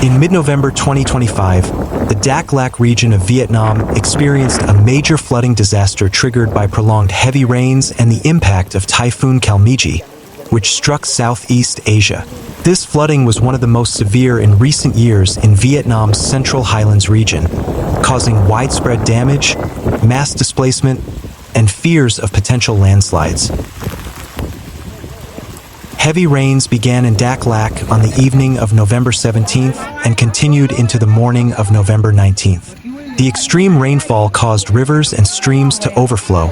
In mid-November 2025, the Dak Lak region of Vietnam experienced a major flooding disaster triggered by prolonged heavy rains and the impact of Typhoon Kalmaegi, which struck Southeast Asia. This flooding was one of the most severe in recent years in Vietnam's central Highlands region, causing widespread damage, mass displacement, and fears of potential landslides. Heavy rains began in Dak Lak on the evening of November 17th and continued into the morning of November 19th. The extreme rainfall caused rivers and streams to overflow,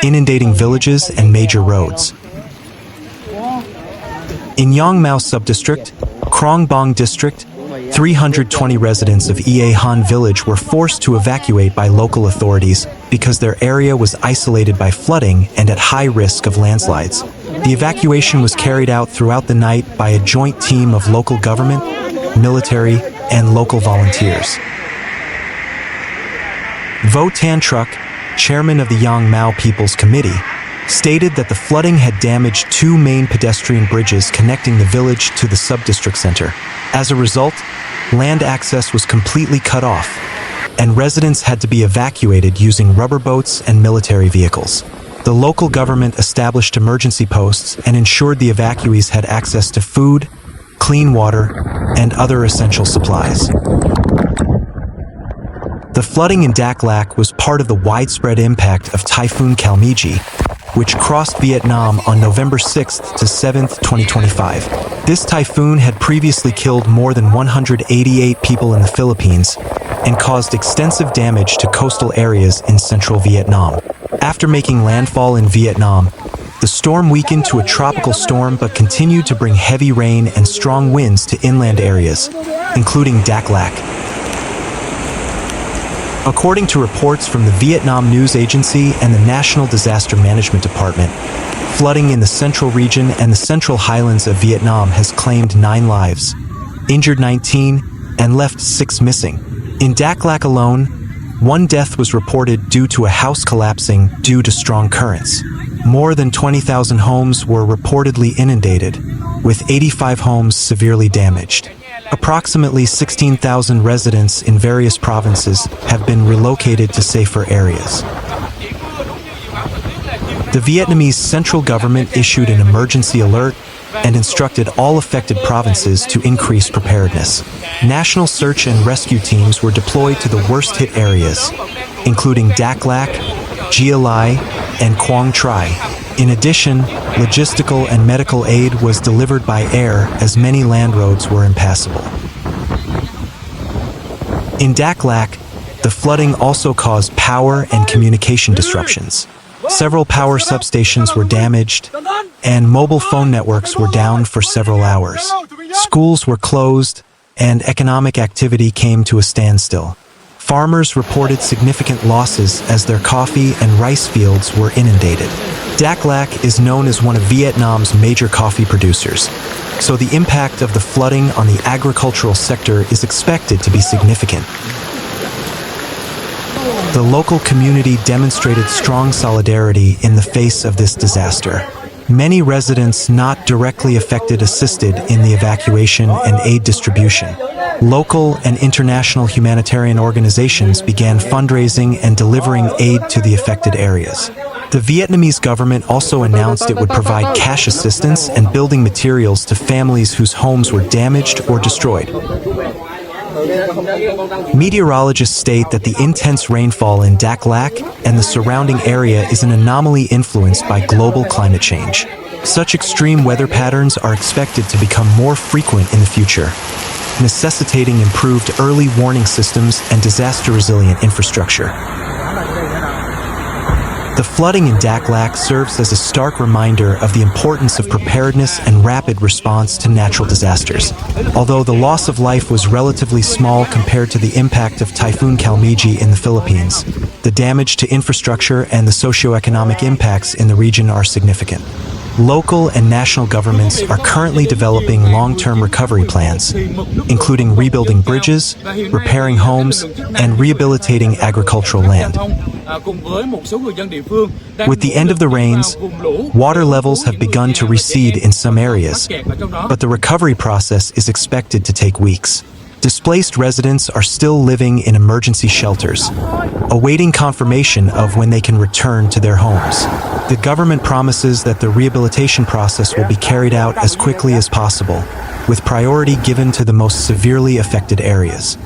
inundating villages and major roads. In Yang Mao Subdistrict, Krong Bong District, 320 residents of Ea Han village were forced to evacuate by local authorities because their area was isolated by flooding and at high risk of landslides. The evacuation was carried out throughout the night by a joint team of local government, military, and local volunteers. Tan Truc, chairman of the Yang Mao People's Committee, stated that the flooding had damaged two main pedestrian bridges connecting the village to the subdistrict center. As a result, land access was completely cut off, and residents had to be evacuated using rubber boats and military vehicles. The local government established emergency posts and ensured the evacuees had access to food, clean water, and other essential supplies. The flooding in Dak Lak was part of the widespread impact of Typhoon Kalmaegi, which crossed Vietnam on November 6th to 7th, 2025. This typhoon had previously killed more than 188 people in the Philippines and caused extensive damage to coastal areas in central Vietnam. After making landfall in Vietnam, the storm weakened to a tropical storm but continued to bring heavy rain and strong winds to inland areas, including Dak Lak. According to reports from the Vietnam News Agency and the National Disaster Management Department, flooding in the central region and the central highlands of Vietnam has claimed 9 lives, injured 19, and left 6 missing. In Dak Lak alone, 1 death was reported due to a house collapsing due to strong currents. More than 20,000 homes were reportedly inundated, with 85 homes severely damaged. Approximately 16,000 residents in various provinces have been relocated to safer areas. The Vietnamese central government issued an emergency alert and instructed all affected provinces to increase preparedness. National search and rescue teams were deployed to the worst-hit areas, including Dak Lak, Gia Lai, and Quang Tri. In addition, logistical and medical aid was delivered by air as many land roads were impassable. In Dak Lak, the flooding also caused power and communication disruptions. Several power substations were damaged, and mobile phone networks were down for several hours. Schools were closed, and economic activity came to a standstill. Farmers reported significant losses as their coffee and rice fields were inundated. Dak Lak is known as one of Vietnam's major coffee producers, so the impact of the flooding on the agricultural sector is expected to be significant. The local community demonstrated strong solidarity in the face of this disaster. Many residents not directly affected assisted in the evacuation and aid distribution. Local and international humanitarian organizations began fundraising and delivering aid to the affected areas. The Vietnamese government also announced it would provide cash assistance and building materials to families whose homes were damaged or destroyed. Meteorologists state that the intense rainfall in Dak Lak and the surrounding area is an anomaly influenced by global climate change. Such extreme weather patterns are expected to become more frequent in the future, necessitating improved early warning systems and disaster-resilient infrastructure. The flooding in Dak Lak serves as a stark reminder of the importance of preparedness and rapid response to natural disasters. Although the loss of life was relatively small compared to the impact of Typhoon Kalmaegi in the Philippines, the damage to infrastructure and the socioeconomic impacts in the region are significant. Local and national governments are currently developing long-term recovery plans, including rebuilding bridges, repairing homes, and rehabilitating agricultural land. With the end of the rains, water levels have begun to recede in some areas, but the recovery process is expected to take weeks. Displaced residents are still living in emergency shelters, awaiting confirmation of when they can return to their homes. The government promises that the rehabilitation process will be carried out as quickly as possible, with priority given to the most severely affected areas.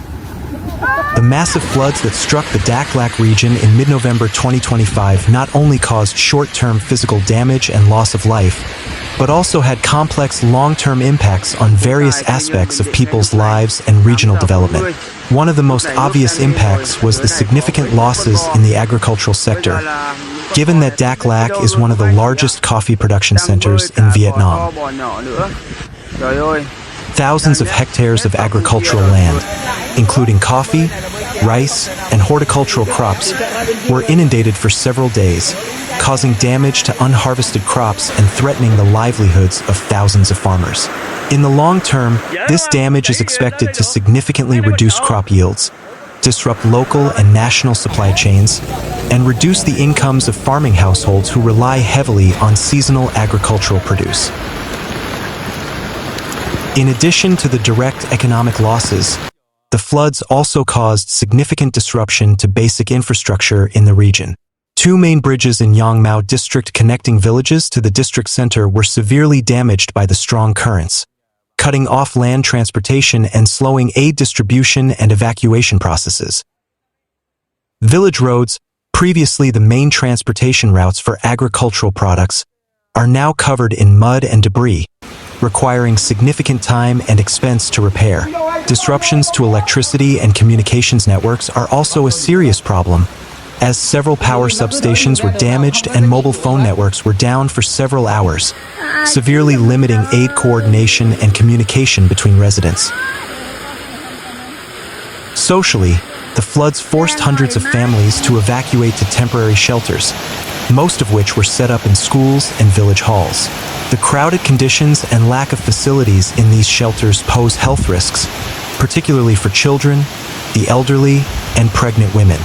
The massive floods that struck the Dak Lak region in mid-November 2025 not only caused short-term physical damage and loss of life, but also had complex long-term impacts on various aspects of people's lives and regional development. One of the most obvious impacts was the significant losses in the agricultural sector, given that Dak Lak is one of the largest coffee production centers in Vietnam. Thousands of hectares of agricultural land, including coffee, rice, and horticultural crops, were inundated for several days, causing damage to unharvested crops and threatening the livelihoods of thousands of farmers. In the long term, this damage is expected to significantly reduce crop yields, disrupt local and national supply chains, and reduce the incomes of farming households who rely heavily on seasonal agricultural produce. In addition to the direct economic losses, the floods also caused significant disruption to basic infrastructure in the region. Two main bridges in Yang Mao District connecting villages to the district center were severely damaged by the strong currents, cutting off land transportation and slowing aid distribution and evacuation processes. Village roads, previously the main transportation routes for agricultural products, are now covered in mud and debris, requiring significant time and expense to repair. Disruptions to electricity and communications networks are also a serious problem, as several power substations were damaged and mobile phone networks were down for several hours, severely limiting aid coordination and communication between residents. Socially, the floods forced hundreds of families to evacuate to temporary shelters, most of which were set up in schools and village halls. The crowded conditions and lack of facilities in these shelters pose health risks, particularly for children, the elderly, and pregnant women.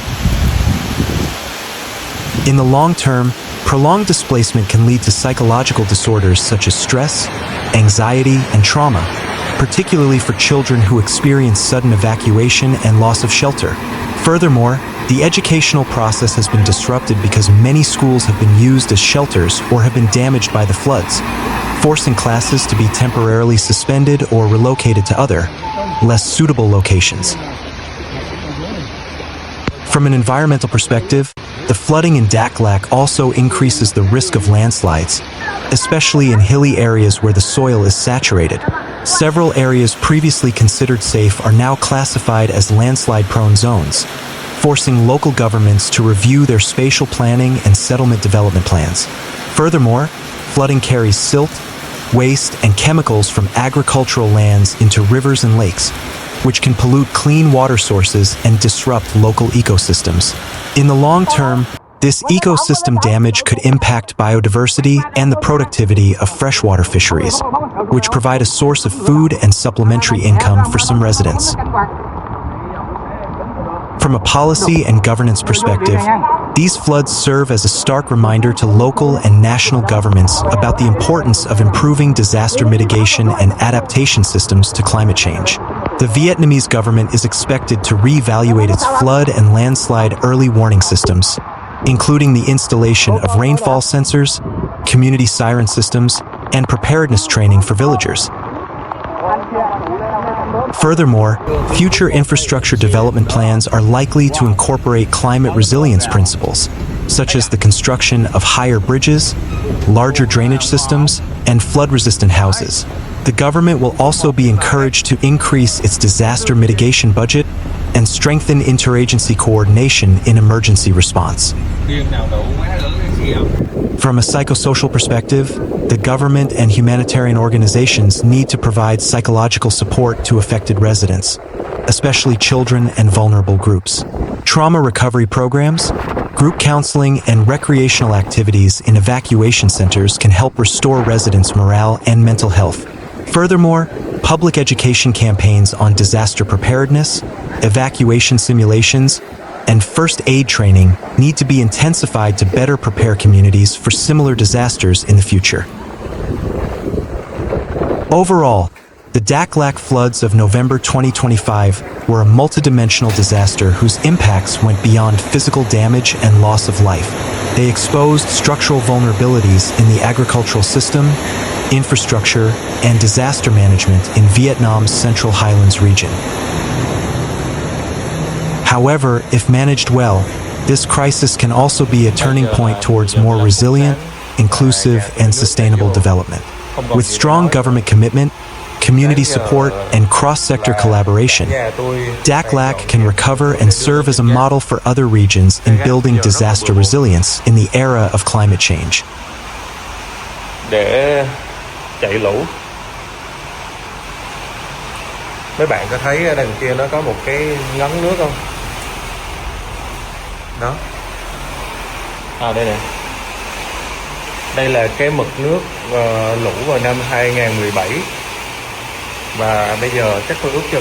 In the long term, prolonged displacement can lead to psychological disorders such as stress, anxiety, and trauma, particularly for children who experience sudden evacuation and loss of shelter. Furthermore, the educational process has been disrupted because many schools have been used as shelters or have been damaged by the floods, forcing classes to be temporarily suspended or relocated to other, less suitable locations. From an environmental perspective, the flooding in Dak Lak also increases the risk of landslides, especially in hilly areas where the soil is saturated. Several areas previously considered safe are now classified as landslide-prone zones, forcing local governments to review their spatial planning and settlement development plans. Furthermore, flooding carries silt, waste, and chemicals from agricultural lands into rivers and lakes, which can pollute clean water sources and disrupt local ecosystems. In the long term, this ecosystem damage could impact biodiversity and the productivity of freshwater fisheries, which provide a source of food and supplementary income for some residents. From a policy and governance perspective, these floods serve as a stark reminder to local and national governments about the importance of improving disaster mitigation and adaptation systems to climate change. The Vietnamese government is expected to reevaluate its flood and landslide early warning systems, including the installation of rainfall sensors, community siren systems, and preparedness training for villagers. Furthermore, future infrastructure development plans are likely to incorporate climate resilience principles, such as the construction of higher bridges, larger drainage systems, and flood-resistant houses. The government will also be encouraged to increase its disaster mitigation budget and strengthen interagency coordination in emergency response. From a psychosocial perspective, the government and humanitarian organizations need to provide psychological support to affected residents, especially children and vulnerable groups. Trauma recovery programs, group counseling, and recreational activities in evacuation centers can help restore residents' morale and mental health. Furthermore, public education campaigns on disaster preparedness, evacuation simulations, and first aid training need to be intensified to better prepare communities for similar disasters in the future. Overall, The Dak Lak floods of November 2025 were a multidimensional disaster whose impacts went beyond physical damage and loss of life. They exposed structural vulnerabilities in the agricultural system, infrastructure, and disaster management in Vietnam's Central Highlands region. However, if managed well, this crisis can also be a turning point towards more resilient, inclusive, and sustainable development. With strong government commitment, community support, and cross-sector collaboration, Dak Lak can recover and serve as a model for other regions in building disaster resilience in the era of climate change. Để chạy lũ. Mấy bạn có thấy ở đằng kia nó có một cái ngấn nước không? Đó. Đây nè. Đây là cái mực nước lũ vào năm 2017. Và bây giờ chắc tôi ước chừng